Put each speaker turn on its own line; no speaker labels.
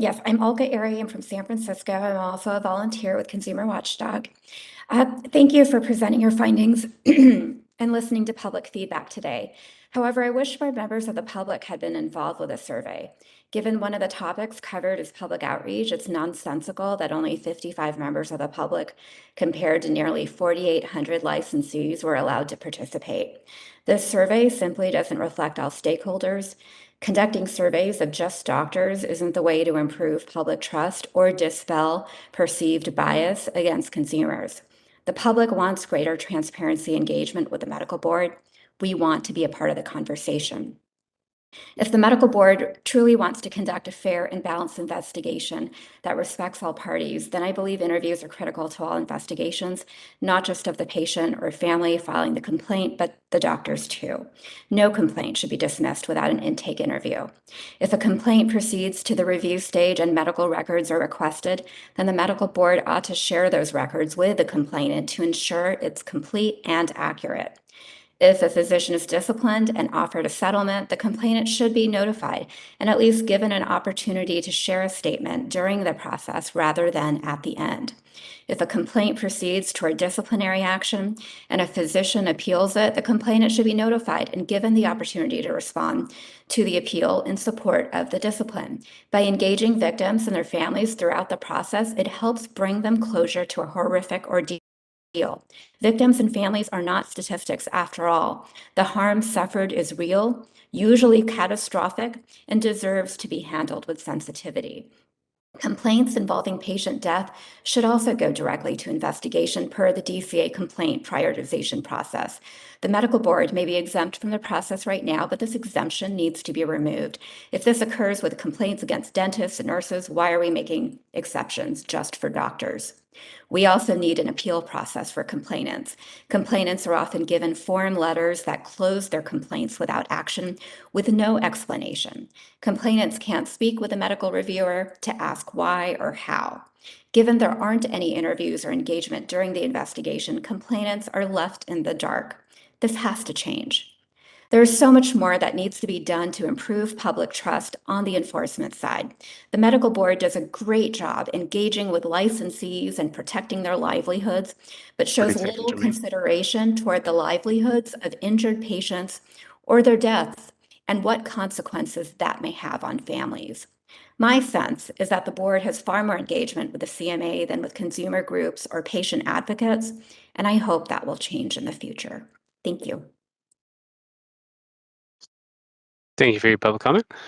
Yes, I'm Alka Airy. I'm from San Francisco. I'm also a volunteer with Consumer Watchdog. Thank you for presenting your findings and listening to public feedback today. However, I wish more members of the public had been involved with the survey. Given one of the topics covered is public outreach, it's nonsensical that only 55 members of the public, compared to nearly 4,800 licensees, were allowed to participate. This survey simply doesn't reflect all stakeholders. Conducting surveys of just doctors isn't the way to improve public trust or dispel perceived bias against consumers. The public wants greater transparency engagement with the medical board. We want to be a part of the conversation. If the medical board truly wants to conduct a fair and balanced investigation that respects all parties, then I believe interviews are critical to all investigations, not just of the patient or family filing the complaint, but the doctors too. No complaint should be dismissed without an intake interview. If a complaint proceeds to the review stage and medical records are requested, then the medical board ought to share those records with the complainant to ensure it's complete and accurate. If a physician is disciplined and offered a settlement, the complainant should be notified and at least given an opportunity to share a statement during the process rather than at the end. If a complaint proceeds toward disciplinary action and a physician appeals it, the complainant should be notified and given the opportunity to respond to the appeal in support of the discipline. By engaging victims and their families throughout the process, it helps bring them closure to a horrific ordeal. Victims and families are not statistics after all. The harm suffered is real, usually catastrophic, and deserves to be handled with sensitivity. Complaints involving patient death should also go directly to investigation per the DCA complaint prioritization process. The medical board may be exempt from the process right now, but this exemption needs to be removed. If this occurs with complaints against dentists and nurses, why are we making exceptions just for doctors? We also need an appeal process for complainants. Complainants are often given form letters that close their complaints without action with no explanation. Complainants can't speak with a medical reviewer to ask why or how. Given there aren't any interviews or engagement during the investigation, complainants are left in the dark. This has to change. There's so much more that needs to be done to improve public trust on the enforcement side. The medical board does a great job engaging with licensees and protecting their livelihoods, but
30
shows
seconds
little
remaining.
consideration toward the livelihoods of injured patients or their deaths and what consequences that may have on families. My sense is that the board has far more engagement with the CMA than with consumer groups or patient advocates, and I hope that will change in the future. Thank you.
Thank you for your public comment.